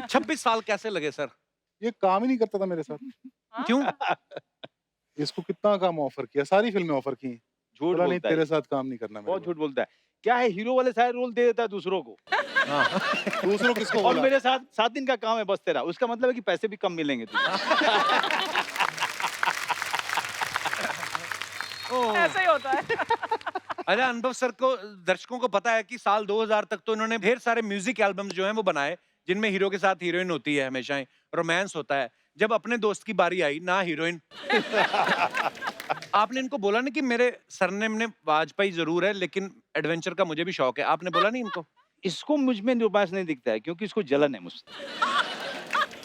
26 साल कैसे लगे सर? ये काम ही नहीं करता था मेरे साथ। हाँ? क्यों? इसको कितना काम ऑफर किया, सारी फिल्में ऑफर की। झूठ बोला नहीं बोलता है तेरे ये, साथ काम नहीं करना मेरे बहुत को। झूठ बोलता है। क्या है, हीरो वाले सारे रोल दे देता है दूसरों को, हाँ। दूसरों किसको और बोला? मेरे साथ 7 दिन का काम है बस तेरा। उसका मतलब है कि पैसे भी कम मिलेंगे तुझे। ऐसा ही होता है। अच्छा, अनुभव सर को, दर्शकों को पता है कि साल 2000 तक तो इन्होंने ढेर सारे म्यूजिक एल्बम्स जो हैं वो बनाए, जिनमें हीरो के साथ हीरोइन होती है, हमेशा ही रोमांस होता है। जब अपने दोस्त की बारी आई, ना हीरोइन, आपने इनको बोला नहीं कि मेरे सरनेम ने वाजपेयी जरूर है, लेकिन एडवेंचर का मुझे भी शौक है? आपने बोला नहीं इनको? इसको मुझ में रोमांस नहीं दिखता है, क्योंकि इसको जलन है मुझसे।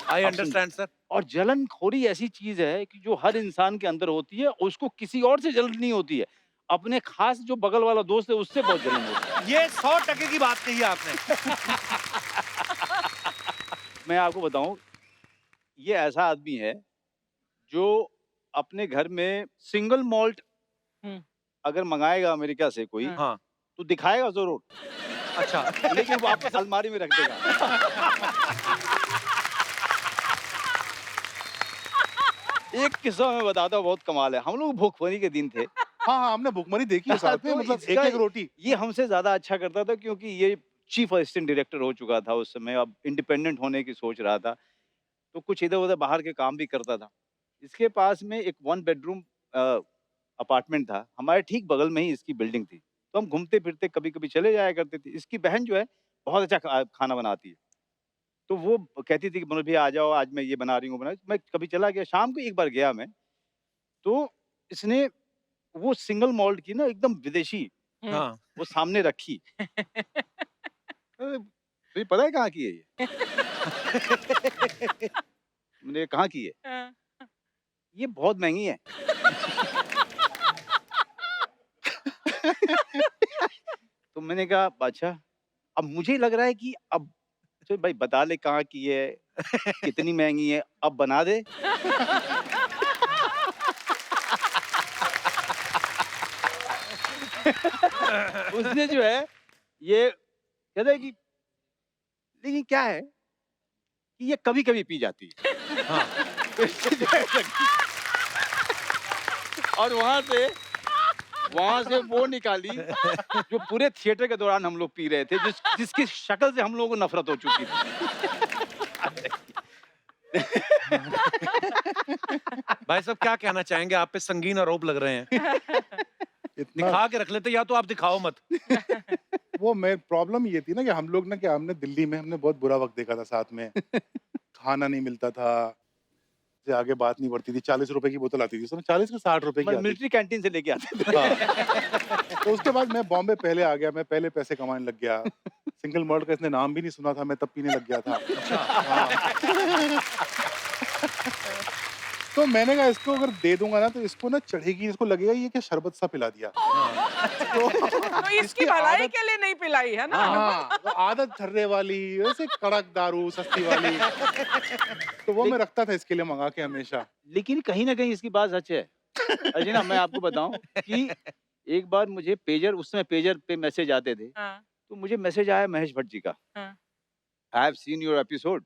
आई आप अंडरस्टैंड सर। और जलन खोरी ऐसी चीज है कि जो हर इंसान के अंदर होती है, उसको किसी और से जलन नहीं होती है, अपने खास जो बगल वाला दोस्त है उससे बहुत जलन होती है। ये 100% की बात कही है आपने। मैं आपको बताऊं, ये ऐसा आदमी है जो अपने घर में सिंगल मॉल्ट हम्म। अगर मंगाएगा अमेरिका से कोई, हाँ। हाँ, तो दिखाएगा जरूर, अच्छा। लेकिन वापस अलमारी में रख देगा। एक किस्सा मैं बताता हूँ, बहुत कमाल है। हम लोग भूखमरी के दिन थे। हाँ, हाँ, हमने भुखमरी देखी है साथ में, तो मतलब इसका- एक-एक रोटी। ये हमसे ज्यादा अच्छा करता था, क्योंकि ये चीफ असिस्टेंट डायरेक्टर हो चुका था उस समय, अब इंडिपेंडेंट होने की सोच रहा था, तो कुछ इधर उधर बाहर के काम भी करता था। इसके पास में एक 1 बेडरूम अपार्टमेंट था, हमारे ठीक बगल में ही इसकी बिल्डिंग थी, तो हम घूमते फिरते कभी कभी चले जाया करते थे। इसकी बहन जो है बहुत अच्छा खाना बनाती है, तो वो कहती थी कि मनोज भैया आ जाओ, आज मैं ये बना रही हूँ, मैं कभी चला गया। शाम को एक बार गया मैं, तो इसने वो सिंगल मॉल्ट की ना एकदम विदेशी हाँ, वो सामने रखी। तुझे पता है कहाँ की है ये? मैंने कहाँ की है? हाँ। ये बहुत महंगी है। तो मैंने कहा अच्छा। अब मुझे लग रहा है कि अब चल भाई बता ले कहाँ की है, कितनी महंगी है, अब बना दे। उसने जो है ये कहता है कि लेकिन क्या है कि ये कभी कभी पी जाती है। हाँ। और वहां से वो निकाली जो पूरे थिएटर के दौरान हम लोग पी रहे थे, जिसकी शक्ल से हम लोगों को नफरत हो चुकी थी। भाई साहब, क्या कहना चाहेंगे? आप पे संगीन आरोप लग रहे हैं। इतना दिखा के रख लेते, या तो आप दिखाओ मत। वो मैं प्रॉब्लम ये थी ना कि हम लोग ना, क्या हमने दिल्ली में हमने बहुत बुरा वक्त देखा था साथ में। खाना नहीं मिलता था, से आगे बात नहीं बढ़ती थी। 40 रुपए की बोतल आती थी, उसमें 40 के 60 रुपए की आती थी। मिलिट्री कैंटीन से लेके आते थे। हाँ। तो उसके बाद मैं बॉम्बे पहले आ गया, मैं पहले पैसे कमाने लग गया। सिंगल मॉल्ट का इसने नाम भी नहीं सुना था, मैं तब पीने लग गया था। हाँ। तो मैंने कहा इसको अगर दे दूंगा ना तो इसको ना चढ़ेगी, इसको लगेगा ये क्या शरबत सा पिला दिया। तो इसकी इसकी भलाई आदत- के लिए नहीं पिलाई है ना। हाँ, वो आदत ठर्रे वाली, वैसे कड़क दारू सस्ती वाली। तो वो मैं रखता था इसके लिए मंगा के हमेशा। लेकिन कहीं ना कहीं इसकी बात सच है। अजीना, मैं आपको बताऊं कि एक बार मुझे पेजर, उस समय पेजर पे मैसेज आते थे, हाँ। तो मुझे मैसेज आया महेश भट्ट जी का, हाँ। I have seen your episode,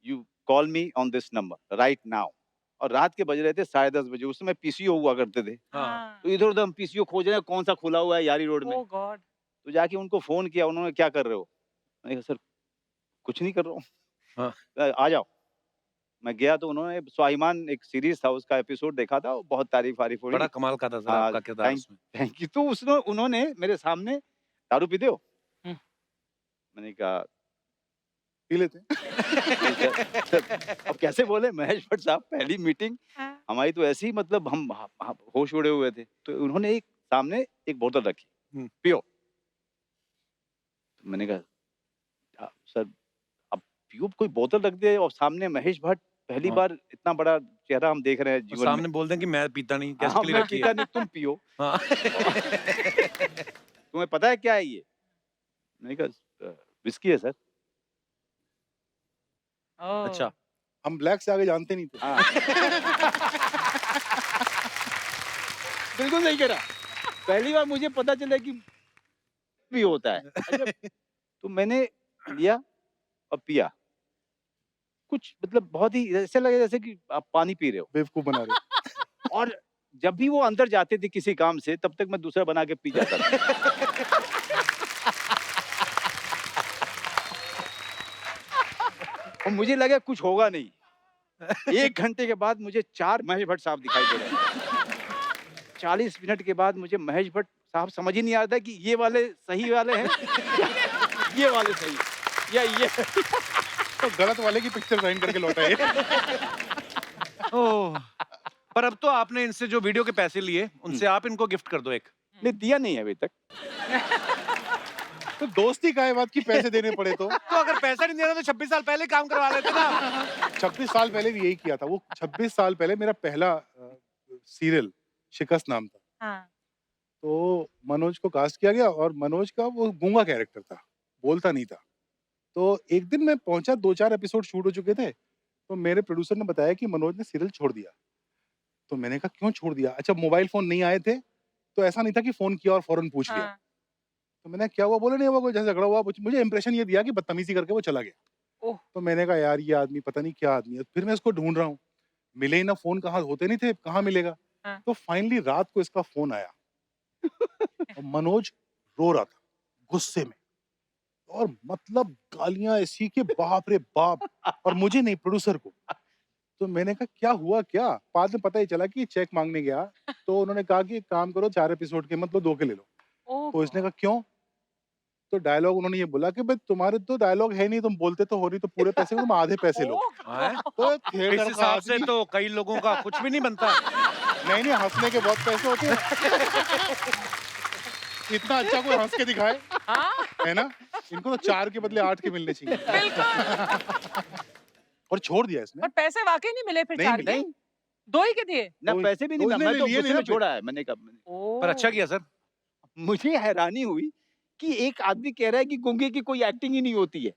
you call me on this number right now. और रात के बज रहे थे 10:30 बजे, उस समय पीसीओ हुआ करते थे, हाँ। तो इधर उधर हम पीसीओ खोज रहे हैं कौन सा खुला हुआ है यारी रोड में। ओह गॉड। तो जाके उनको फोन किया, उन्होंने क्या कर रहे हो, मैंने कहा सर कुछ नहीं कर रहा हूँ। हाँ। आ जाओ। मैं गया तो उन्होंने स्वाभिमान एक सीरीज था, उसका एपिसोड देखा था, वो बहुत तारीफ वारीफ हो रही। बड़ा कमाल का था सर हाँ, आपका किरदार उसमें। Thank you. तो उन्होंने मेरे सामने दारू पीते हो, मैंने कहा पी लेते हैं। अब कैसे बोले महेश भट्ट साहब, पहली मीटिंग हाँ। हमारी तो ऐसी, मतलब हम होश उड़े हुए थे। तो उन्होंने एक सामने एक बोतल रखी, पियो। तो मैंने कहा सर अब पियो, कोई बोतल रख दे और सामने महेश भट्ट, पहली हाँ। बार इतना बड़ा चेहरा हम देख रहे हैं और जीवन सामने में। बोल दें कि मैं पीता नहीं, कैसे हाँ, के लिए मैं रखी पीता है? नहीं, तुम पियो। हाँ। तुम्हें पता है क्या है ये? मैंने कहा विस्की है सर। ओह। अच्छा। हम ब्लैक से आगे जानते नहीं थे। हाँ। बिल्कुल सही कह रहा। पहली बार मुझे पता चला कि भी होता है। अच्छा, तो मैंने लिया और पिया। कुछ मतलब बहुत ही ऐसा लगे जैसे कि आप पानी पी रहे हो। बेवकूफ बना रहे हो। और जब भी वो अंदर जाते थे किसी काम से, तब तक मैं दूसरा बना के पी जाता था। और मुझे लगा कुछ होगा नहीं। 1 घंटे के बाद मुझे 4 महेश भट्ट साहब दिखाई दे रहे हैं। 40 मिनट के बाद मुझे महेश भट्ट साहब समझ ही नहीं आ रहा था कि ये वाले सही वाले हैं ये वाले सही या ये। तो गलत वाले की पिक्चर साइन करके लौटा है। ओह, पर अब तो आपने इनसे जो वीडियो के पैसे लिए उनसे आप इनको गिफ्ट कर दो एक। नहीं दिया नहीं है अभी तक। तो दोस्ती का है बात की पैसे देने पड़े तो। तो अगर पैसा नहीं देना तो 26 साल पहले काम करवा लेते ना। 26 साल पहले भी यही किया था। वो 26 साल पहले मेरा पहला सीरियल शिकस्त नाम था। हाँ। तो मनोज को कास्ट किया गया और मनोज का वो गूंगा कैरेक्टर था, बोलता नहीं था। तो एक दिन मैं पहुंचा, 2-4 एपिसोड शूट हो चुके थे, तो मेरे प्रोड्यूसर ने बताया कि मनोज ने सीरियल छोड़ दिया। तो मैंने कहा क्यों छोड़ दिया? अच्छा, मोबाइल फोन नहीं आए थे, तो ऐसा नहीं था कि फोन किया और फौरन पूछ लिया। हाँ। तो मैंने क्या हुआ? बोले नहीं हुआ, कोई झगड़ा हुआ। मुझे इंप्रेशन ये दिया कि बदतमीजी करके वो चला गया। ओह। तो मैंने कहा यार ये आदमी पता नहीं क्या आदमी है। फिर मैं इसको ढूंढ रहा हूँ, मिले ही ना, फोन कहाँ होते नहीं थे, कहाँ मिलेगा। हाँ। तो फाइनली रात को इसका फोन आया और मनोज रो रहा था गुस्से में, और मतलब गालियां ऐसी कि बाप रे बाप, और मुझे नहीं, प्रोड्यूसर को। तो मैंने कहा क्या हुआ क्या? बाद में पता ही चला कि चेक मांगने गया, तो उन्होंने कहा कि एक काम करो, 4 एपिसोड के मतलब 2 के ले लो। ओह। तो इसने कहा क्यों? तो डायलॉग उन्होंने ये बोला कि भाई तुम्हारे तो डायलॉग है नहीं, तुम बोलते तो हो नहीं, तो पूरे पैसे में तुम आधे पैसे लो। हैं? तो इस थिएटर का हिसाब से आदमी, तो कई लोगों का कुछ भी नहीं बनता। नहीं नहीं, हंसने के बहुत पैसे होते हैं। इतना अच्छा कोई हंस के दिखाए, हाँ, है ना? इनको तो 4 के बदले 8 के मिलने चाहिए। बिल्कुल। और छोड़ दिया इसने। पर पैसे वाकई नहीं मिले फिर नहीं 4 मिले। के? 2 ही के दिए? ना तो- पैसे भी नहीं, तो उसने मैं तो लिए गुस्से नहीं में ना छोड़ा है। मैंने कहा ओह। पर अच्छा किया सर। मुझे हैरानी हुई कि एक आदमी कह रहा है कि गूंगे की कोई एक्टिंग ही नहीं होती है।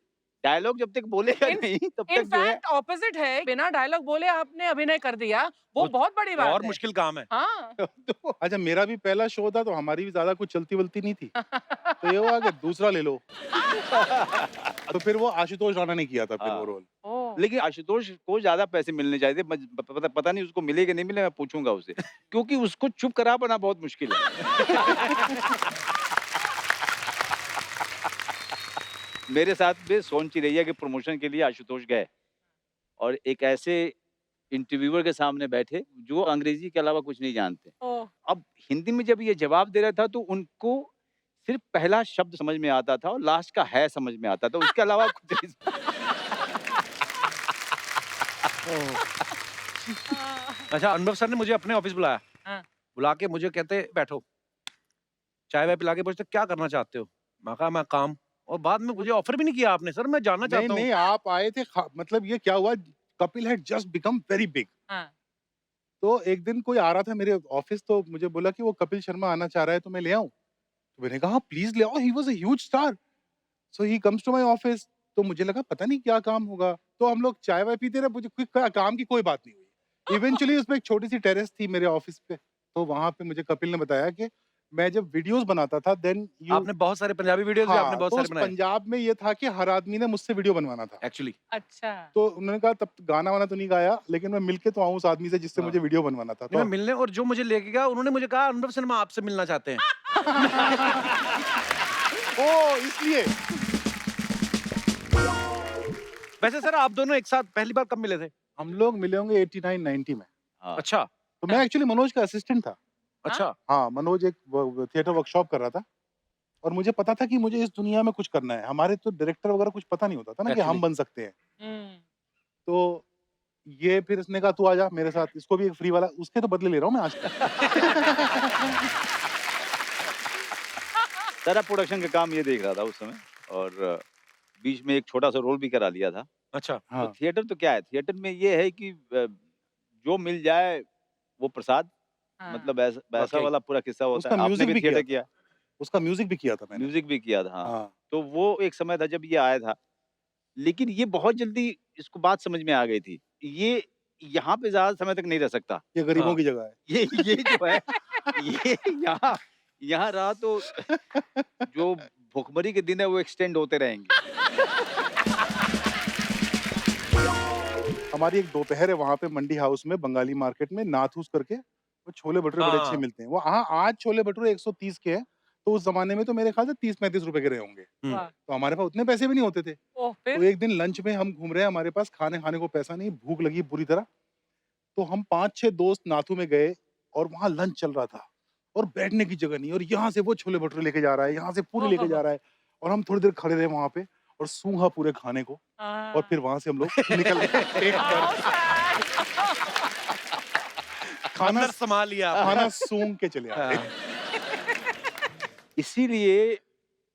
डायलॉग जब तक बोलेगा इन- नहीं तब तक जो है। इनफैक्ट ऑपोजिट है, बिना डायलॉग बोले आपने अभिनय कर दिया, वो वो बहुत बड़ी बात और है। मुश्किल काम है। हाँ। तो अच्छा, मेरा भी पहला शो था, तो हमारी भी ज्यादा कुछ चलती वलती नहीं थी। तो ये हुआ कि दूसरा ले लो। तो फिर वो आशुतोष राणा ने किया था फिर हाँ। वो रोल। ओह। लेकिन आशुतोष को ज्यादा पैसे मिलने चाहिए थे। पता नहीं उसको मिले कि नहीं मिले, मैं पूछूंगा उससे, क्योंकि उसको चुप करा पाना बहुत मुश्किल है। मेरे साथ भी सोन चिरैया के प्रमोशन के लिए आशुतोष गए और एक ऐसे इंटरव्यूअर के सामने बैठे जो अंग्रेजी के अलावा कुछ नहीं जानते। ओह। अब हिंदी में जब ये जवाब दे रहा था तो उनको सिर्फ पहला शब्द समझ में आता था और लास्ट का है समझ में आता था, उसके अलावा कुछ नहीं। अच्छा, अनुभव सर ने मुझे अपने ऑफिस बुलाया। हाँ। बुला के मुझे कहते बैठो, चाय वाय पिला के पूछते क्या करना चाहते हो? मैं कहा मैं काम। और बाद में मुझे ऑफर भी नहीं किया आपने। सर मैं जानना नहीं चाहता हूँ। नहीं, आप आए थे, मतलब ये क्या हुआ, Kapil had just become very big. हाँ। तो एक दिन कोई आ रहा था मेरे ऑफिस, तो मुझे बोला कि वो कपिल शर्मा आना चाह रहा है, तो मैं ले आऊं? तो मैंने कहा प्लीज ले आओ, he was a huge star, so he comes to my office. तो मुझे लगा पता नहीं क्या काम होगा, तो हम लोग चाय वाय पीते रहे, मुझे कोई काम की कोई बात नहीं हुई। इवेंचुअली उसमें एक छोटी सी टेरेस थी मेरे ऑफिस पे, तो वहां पे मुझे कपिल ने बताया कि मैं जब वीडियोस बनाता था, देन यू, आपने बहुत सारे पंजाबी वीडियोस भी आपने बहुत तो सारे उस बनाए पंजाब में ये था कि हर आदमी ने मुझसे वीडियो बनवाना था। एक्चुअली। अच्छा। तो उन्होंने कहा तब गाना वाना तो नहीं गाया, लेकिन मैं मिलके तो आऊं उस आदमी से जिससे हाँ। मुझे वीडियो बनवाना था। मैं तो मिलने, और जो मुझे लेके गया उन्होंने मुझे कहा अनुभव शर्मा आपसे मिलना चाहते हैं। ओ इसलिए वैसे सर आप दोनों एक साथ पहली बार कब मिले थे? हम लोग मिले होंगे 89-90 में। हाँ। अच्छा तो मैं एक्चुअली मनोज का असिस्टेंट था। अच्छा। हाँ, मनोज एक थिएटर वर्कशॉप कर रहा था और मुझे पता था कि मुझे इस दुनिया में कुछ करना है। हमारे तो डायरेक्टर वगैरह कुछ पता नहीं होता था ना कि हम Actually. बन सकते हैं। हम्म। तो ये फिर इसने कहा तू आजा मेरे साथ, इसको भी एक फ्री वाला, उसके तो बदले ले रहा हूँ मैं आज। सारा प्रोडक्शन का काम ये देख रहा था उस समय, और बीच में एक छोटा सा रोल भी करा लिया था। अच्छा हाँ, तो थिएटर तो क्या है, थिएटर में ये है कि जो मिल जाए वो प्रसाद, हाँ। मतलब वैसा Okay. वाला पूरा किस्सा होता उसका है। आपने म्यूजिक भी भी थिएटर किया किया, उसका म्यूजिक भी किया था मैंने। म्यूजिक भी किया था। हाँ। हाँ, तो वो एक समय था जब ये आया था, लेकिन ये बहुत जल्दी इसको बात समझ में आ गई थी। ये यहाँ पे ज्यादा समय तक नहीं रह सकता। ये गरीबों हाँ। की जगह है। ये जो है ये यहाँ रहा तो जो भुखमरी के दिन है वो एक्सटेंड होते रहेंगे। हमारी एक दोपहर है वहाँ पे मंडी हाउस में, बंगाली मार्केट में, नाथूस करके, वो छोले भटूरे बड़े अच्छे हाँ। मिलते हैं। वो हाँ, आज छोले भटूरे 130 के हैं, तो उस ज़माने में तो मेरे ख़्याल से 30-35 रुपए के रहे होंगे। हुँ। वाह! तो हमारे पास उतने पैसे भी नहीं होते थे। ओह! तो फिर? एक दिन लंच में हम घूम रहे हैं, हमारे पास खाने खाने को पैसा नहीं, भूख लगी बुरी तरह। तो हम 5-6 दोस्त नाथू में गए और वहाँ लंच चल रहा था और बैठने की जगह नहीं, और यहाँ से वो छोले भटूरे लेके जा रहा है, यहाँ से पूरी ओह लेके हो, जा हो! रहा है, और हम थोड़ी देर खड़े रहे वहाँ पे और सूंघा पूरे खाने को, और हाँ। फिर वहाँ से हम लोग निकल गए पेट हाउ भर सैड। खाना अंदर समा लिया आपने। खाना सूंघ के चले आए। हाँ। इसीलिए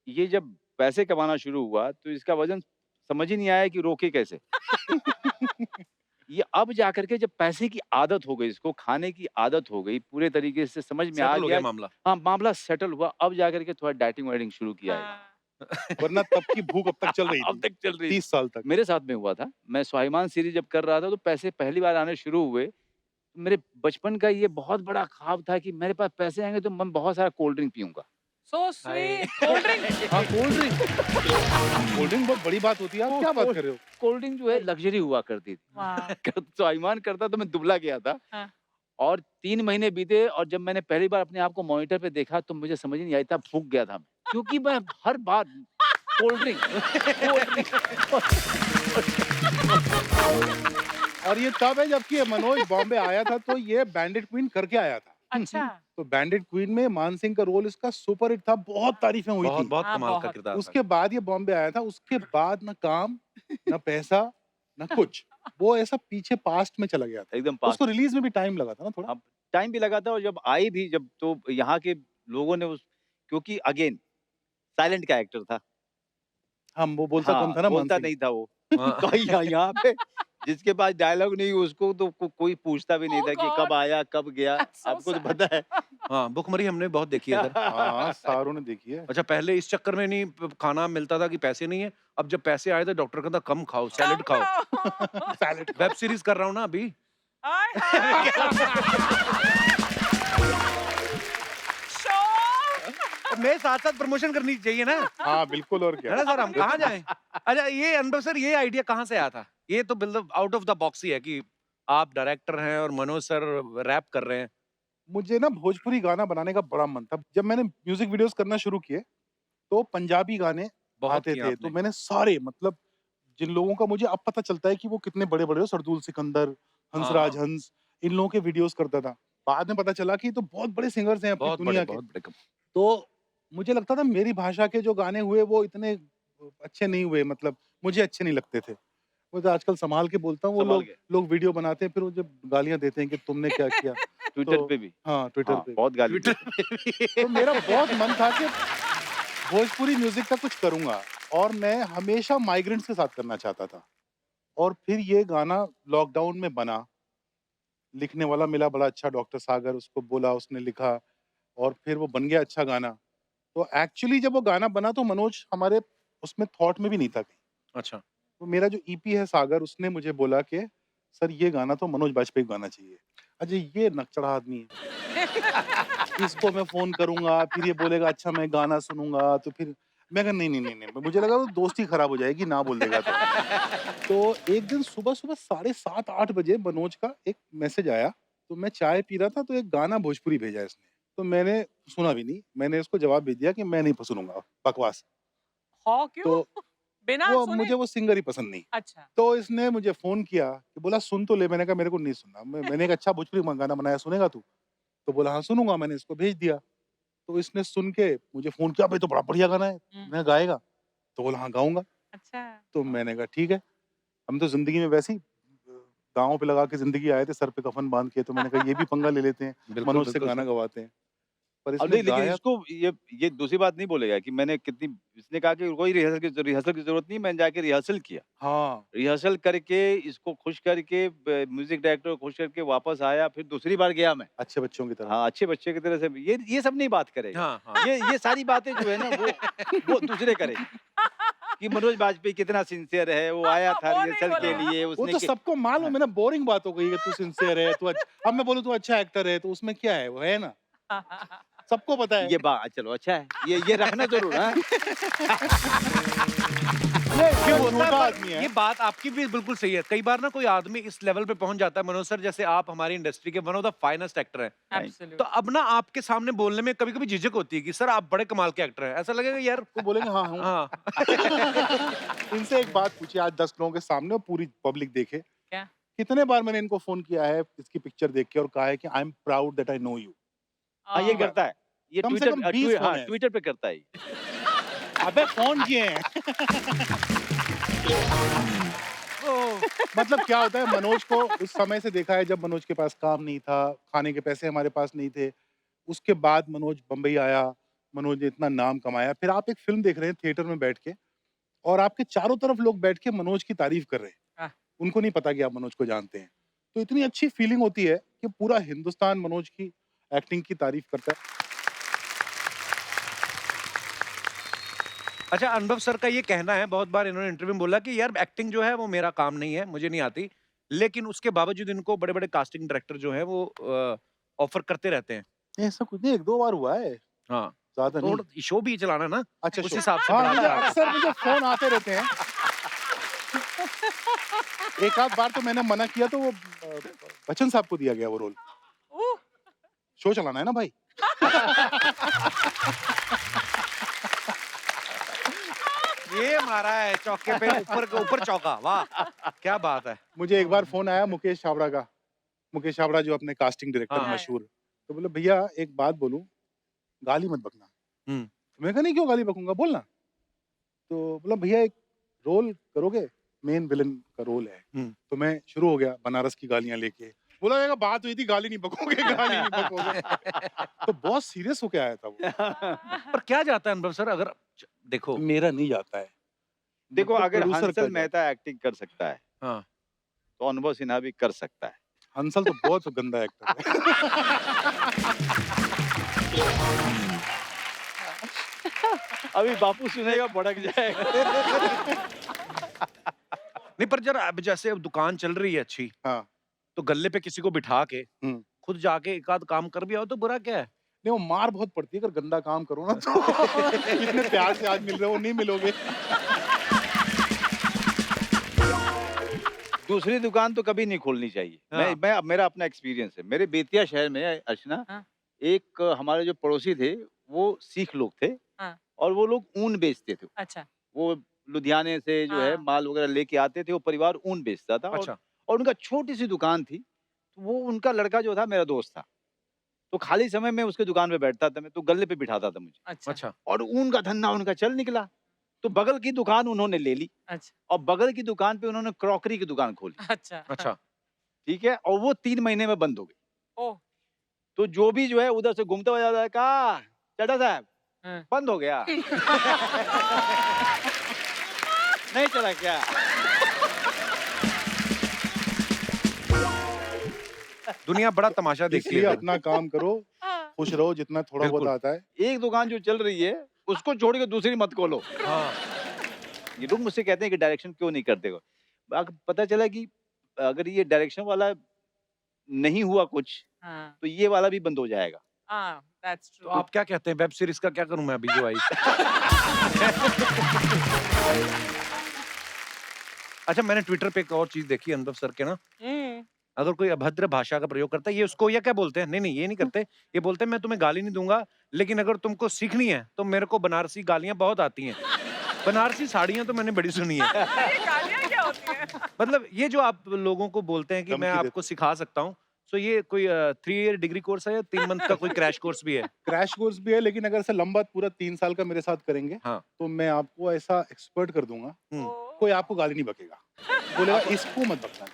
ये जब पैसे कमाना शुरू हुआ तो इसका वज़न समझ ही नहीं आया कि रोके कैसे? ये अब जाकर के जब पैसे की आदत हो गई, इसको खाने की आदत हो गई, पूरे तरीके से समझ में आ सेटल हो गया। गया मामला। हाँ, मामला सेटल हुआ, अब जाकर के थोड़ा डाइटिंग-वाइटिंग शुरू किया है। हाँ। वरना तब की भूख अब तक चल रही अब थी, तक चल रही 30 साल तक। मेरे साथ में हुआ था। मैं स्वाभिमान सीरीज़ जब कर रहा था तो पैसे पहली बार आने शुरू हुए। तो मेरे बचपन का ये बहुत बड़ा ख्वाब था कि मेरे पास पैसे आएँगे तो मैं बहुत सारा कोल्ड ड्रिंक पीऊँगा। So sweet cold drink. हाँ, कोल्ड ड्रिंक। कोल्ड ड्रिंक बहुत बड़ी बात होती है, आप क्या बात कर रहे हो? कोल्ड ड्रिंक जो है लग्ज़री हुआ करती थी। वाह! स्वाभिमान करता तो मैं दुबला गया था। हाँ। और 3 महीने बीते और जब मैंने पहली बार अपने आप को मॉनिटर पे देखा तो मुझे समझ ही नहीं आई था, फूक गया था मैं। क्योंकि मैं हर बार कोल्ड ड्रिंक, कोल्ड ड्रिंक। और ये तब है जबकि मनोज बॉम्बे आया था तो ये बैंडिट क्वीन करके आया था। अच्छा। तो बैंडिट क्वीन में मान सिंह का रोल इसका सुपर हिट था, बहुत तारीफें हुई बहुत थी। बहुत हाँ, कमाल का बहुत। किरदार था। उसके बाद ये बॉम्बे आया था, उसके बाद ना काम, ना पैसा, ना कुछ। वो ऐसा पीछे पास्ट में चला गया था। एकदम पास उसको रिलीज में भी टाइम लगा था ना थोड़ा। अब टाइम भी लगा था और जब आई भी जब तो यहाँ के लोगों ने उस क्योंकि अगेन साइलेंट कैरेक्टर था। हम वो बोलता कम था ना मान बोलता सिंह। नहीं था वो। हाँ। तो यहाँ पे जिसके पास डायलॉग नहीं उसको तो कोई पूछता भी नहीं ओह था कि गॉड! कब आया, कब गया। दैट्स सो आपको तो सैड। पता है। हाँ, भुखमरी हमने बहुत देखी है इधर। हाँ, सारों ने देखी है। अच्छा, पहले इस चक्कर में नहीं खाना मिलता था कि पैसे नहीं है। अब जब पैसे आए तो डॉक्टर कहता कम खाओ, सैलेड खाओ। खाओ। सैलेड वेब सीरीज कर रहा हूँ ना अभी। आय हाय! शो मेरे साथ-साथ प्रमोशन करनी चाहिए ना। हाँ, बिल्कुल, और है क्या। ना सर, हम कहाँ जाएँ? अच्छा, ये अनुभव सर, ये आइडिया कहाँ से आया था? ये तो मतलब आउट ऑफ द बॉक्स ही है कि आप डायरेक्टर हैं और मनोज सर रैप कर रहे हैं। मुझे ना भोजपुरी गाना बनाने का बड़ा मन था। जब मैंने म्यूजिक वीडियोस करना शुरू किए, तो पंजाबी गाने बहुत आते किया थे। तो आपने। मैंने सारे मतलब जिन लोगों का मुझे अब पता चलता है कि वो कितने बड़े-बड़े हो, सरदूल सिकंदर, हंसराज हाँ। हंस, इन लोगों के वीडियोस करता था। बाद में पता चला कि ये तो बहुत बड़े सिंगर्स हैं अपनी बहुत दुनिया बड़े, के। बहुत बड़े कम। तो मुझे लगता था मेरी भाषा के जो गाने हुए वो इतने अच्छे नहीं हुए, मतलब मुझे अच्छे नहीं लगते थे। वो तो आजकल संभाल के बोलता हूँ, वो संभाल लोग के। लोग वीडियो बनाते हैं, फिर वो जब गालियाँ देते हैं कि तुमने क्या किया? ट्विटर तो पे भी। हाँ, ट्विटर हाँ, पे। बहुत गाली ट्विटर दी। पे भी। तो मेरा बहुत मन था कि भोजपुरी म्यूजिक का कुछ करूँगा, और मैं हमेशा माइग्रेंट्स के साथ करना चाहता था। और फिर ये गाना लॉकडाउन में बना। लिखने वाला मिला बड़ा अच्छा, डॉक्टर सागर, उसको बोला, उसने लिखा, और फिर वो बन गया अच्छा गाना। तो एक्चुअली जब वो गाना बना तो मनोज हमारे उसमें थॉट में भी नहीं था कहीं। अच्छा। तो मेरा जो ईपी है सागर, उसने मुझे बोला कि सर ये गाना तो मनोज बाजपेयी को गाना चाहिए। अजय ये नकचढ़ा आदमी है। इसको मैं फ़ोन करूँगा, फिर ये बोलेगा अच्छा मैं गाना सुनूँगा, तो फिर मैं कहा नहीं, मुझे लगा वो दोस्ती खराब हो जाएगी ना बोल देगा तो। तो एक दिन सुबह-सुबह 7:30-8 बजे मनोज का एक मैसेज आया, तो मैं चाय पी रहा था तो एक गाना भोजपुरी भेजा इसने। तो मैंने सुना भी नहीं, मैंने उसको जवाब भेज दिया कि मैं नहीं सुनूँगा, बकवास। हाँ, क्यों? तो बिना वो सुने? मुझे वो सिंगर ही पसंद नहीं। अच्छा। तो इसने मुझे फ़ोन किया कि बोला सुन तो ले, मैंने कहा मेरे को नहीं सुनना। मैंने एक अच्छा भोजपुरी गाना बनाया, सुनेगा तू? तो बोला हाँ सुनूँगा, मैंने इसको भेज दिया। तो इसने सुन के मुझे फ़ोन किया, भाई तो बड़ा बढ़िया गाना है, हुँ। मैं गाएगा? तो बोला हाँ गाऊँगा। अच्छा। तो मैंने कहा ठीक है। हम तो ज़िंदगी में वैसे ही दाँव पे लगा के ज़िंदगी आए थे, सर पे कफ़न बाँध के, तो मैंने कहा ये भी पंगा ले लेते हैं, बिल्कुल, मनोज से बिल्कुल गाना सर। गवाते हैं। पर अब इसने नहीं, लेकिन गाया। इसको ये दूसरी बात नहीं बोलेगा कि मैंने कितनी इसने कहा कि कोई रिहर्सल की ज़रूरत नहीं, मैंने जाके रिहर्सल किया। हाँ, रिहर्सल करके इसको खुश करके म्यूजिक डायरेक्टर को खुश करके वापस आया, फिर दूसरी बार गया मैं। अच्छे बच्चों की तरह। हाँ, अच्छे बच्चे की तरह से ये सब नहीं बात करेगा। हाँ, हाँ। ये सारी बातें जो है ना वो दूसरे करेंगे कि मनोज बाजपेयी कितना सिंसियर है, वो आया था वो नहीं रिहर्सल के बोलेगा। लिए वो उसने तो सबको मालूम है ना, बोरिंग बात हो गई है, तू सिंसियर है, तू अब मैं बोलूँ तू अच्छा एक्टर है, तो उसमें क्या है, वो है ना? सबको पता है। ये बात चलो अच्छा है, ये रखना जरूर हाँ? ये होता झूठा है, पर आदमी है। ये बात आपकी भी बिल्कुल सही है। कई बार ना कोई आदमी इस लेवल पे पहुंच जाता है, मनोज सर जैसे आप हमारी इंडस्ट्री के one of the finest actor हैं। तो एब्सोल्युटली अब ना आपके सामने बोलने में कभी-कभी झिझक होती है कि सर आप बड़े कमाल के एक्टर हैं। ऐसा लगेगा यार वो बोलेंगे हाँ हूँ। हाँ। इनसे एक बात पूछिए आज 10 लोगों के सामने और पूरी पब्लिक देखे। क्या? कितने बार मैंने इनको फोन किया है इसकी पिक्चर देख के और कहा है कि I am proud that I know you. हाँ ये करता है, ये कम से ट्विटर कम 20 हाँ फोन है। ट्विटर पे करता है ये। अबे फोन किए हैं। मतलब क्या होता है मनोज को उस समय से देखा है जब मनोज के पास काम नहीं था, खाने के पैसे हमारे पास नहीं थे। उसके बाद मनोज बम्बई आया, मनोज ने इतना नाम कमाया। फिर आप एक फिल्म देख रहे हैं थिएटर में बैठ के और आपके चारों तरफ लोग बैठ के मनोज की तारीफ कर रहे हैं। हाँ। उनको नहीं पता कि आप मनोज को जानते हैं। तो इतनी अच्छी फीलिंग होती है कि पूरा हिंदुस्तान मनोज की एक्टिंग की तारीफ करता है। अच्छा, अनुभव सर का ये कहना है, बहुत बार इन्होंने इंटरव्यू में बोला कि यार एक्टिंग जो है वो मेरा काम नहीं है, मुझे नहीं आती। लेकिन उसके बावजूद इनको बड़े-बड़े कास्टिंग डायरेक्टर जो हैं वो ऑफर करते रहते हैं। ऐसा कुछ नहीं, 1-2 बार हुआ है, हाँ, ज़्यादा नहीं। तो शो भी चलाना ना, अच्छा उस शो। हिसाब से हाँ, बढ़ा मुझे के आप- अक्सर मुझे फ़ोन आते रहते हैं। एक आध बार तो मैंने मना किया तो वो बच्चन साहब को दिया गया वो रोल। ओह! शो चलाना है ना भाई। ये मारा है चौके पे ऊपर के ऊपर चौका, वाह! क्या बात है। मुझे एक बार फ़ोन आया मुकेश छाबड़ा का। मुकेश छाबड़ा जो अपने कास्टिंग डायरेक्टर हाँ। मशहूर। तो बोले भैया एक बात बोलूँ, गाली मत बकना। हुँ। मैं कहा नहीं क्यों गाली बकूँगा, बोलना। तो बोला भैया एक रोल करोगे? मेन विलेन का रोल है। हुँ। तो मैं शुरू हो गया बनारस की गालियाँ लेके। बोला देखा बात हुई थी गाली नहीं बकोगे, गाली नहीं बकोगे। तो बहुत सीरियस होके आया था वो। पर क्या जाता है अनुभव सर, अगर देखो मेरा नहीं जाता है। देखो मतलब अगर प्रोड्यूसर का हंसल जाता है। मेहता एक्टिंग कर सकता है हाँ, तो अनुभव सिन्हा भी कर सकता है। हंसल तो बहुत गंदा एक्टर है। अभी बापू सुनेगा भड़क जाएगा। नहीं पर जरा अब जैसे अब दुकान चल रही है अच्छी, हाँ। तो गल्ले पे किसी को बिठा के हुँ। खुद जाके एक आध काम कर भी आओ तो बुरा क्या है? नहीं वो मार बहुत पड़ती है अगर गंदा काम करो ना तो। इतने प्यार से आज मिल रहे हो नहीं मिलोगे। दूसरी दुकान तो कभी नहीं खोलनी चाहिए। हाँ। मैं मेरा अपना एक्सपीरियंस है। मेरे बेतिया शहर में अर्चना हाँ। एक हमारे जो पड़ोसी थे वो सिख लोग थे हाँ। और वो लोग ऊन बेचते थे। अच्छा। वो लुधियाने से जो है हाँ। माल वगैरह लेके आते थे, वो परिवार ऊन बेचता था अच्छा, और उनका छोटी सी दुकान थी। तो वो उनका लड़का जो था मेरा दोस्त था। तो खाली समय में उसके दुकान पे बैठता था मैं, तो गल्ले पे बिठाता था मुझे अच्छा। अच्छा, और ऊन का धंधा उनका चल निकला। तो बगल की दुकान उन्होंने ले ली अच्छा। और बगल की दुकान पे उन्होंने क्रॉकरी की दुकान खोली। अच्छा। अच्छा। ठीक है? और वो 3 महीने में बंद हो गई। ओह! तो जो भी जो है उधर से घूमता हुआ जाता है, कहा चाचा साहब हाँ। बंद हो गया। नहीं चला क्या? दुनिया बड़ा तमाशा देखती इसलिए है। अपना काम करो, हाँ। खुश रहो जितना थोड़ा बहुत बिल्कुल। आता है। एक दुकान जो चल रही है उसको छोड़ के दूसरी मत खोलो। हाँ, ये लोग मुझसे कहते हैं कि डायरेक्शन क्यों नहीं करते हो? पता चला कि अगर ये डायरेक्शन वाला नहीं हुआ कुछ हाँ। तो ये वाला भी बंद हो जाएगा। हाँ, दैट्स तो ट्रू। आप क्या कहते हैं वेब सीरीज का क्या करूं मैं अभी जो आई? अच्छा, मैंने ट्विटर पे एक और चीज देखी अनुभव सर के ना, हुँ। अगर कोई अभद्र भाषा का प्रयोग करता है, ये उसको ये क्या बोलते हैं? नहीं, ये नहीं करते। ये बोलते हैं मैं तुम्हें गाली नहीं दूँगा, लेकिन अगर तुमको सीखनी है, तो मेरे को बनारसी गालियाँ बहुत आती हैं। बनारसी साड़ियाँ तो मैंने बड़ी सुनी है। ये गालियाँ क्या होती हैं? मतलब ये जो आप लोगों को बोलते हैं कि मैं धमकी आपको सिखा सकता हूँ, सो ये कोई 3 ईयर डिग्री कोर्स है या 3 मंथ का कोई क्रैश कोर्स भी है? क्रैश कोर्स भी है लेकिन अगर ऐसा लंबा पूरा 3 साल का मेरे साथ करेंगे, हाँ। तो मैं आपको ऐसा एक्सपर्ट कर दूँगा, हुँ। ओह! कोई आपको गाली नहीं बकेगा। बोलेगा इसको मत बकना।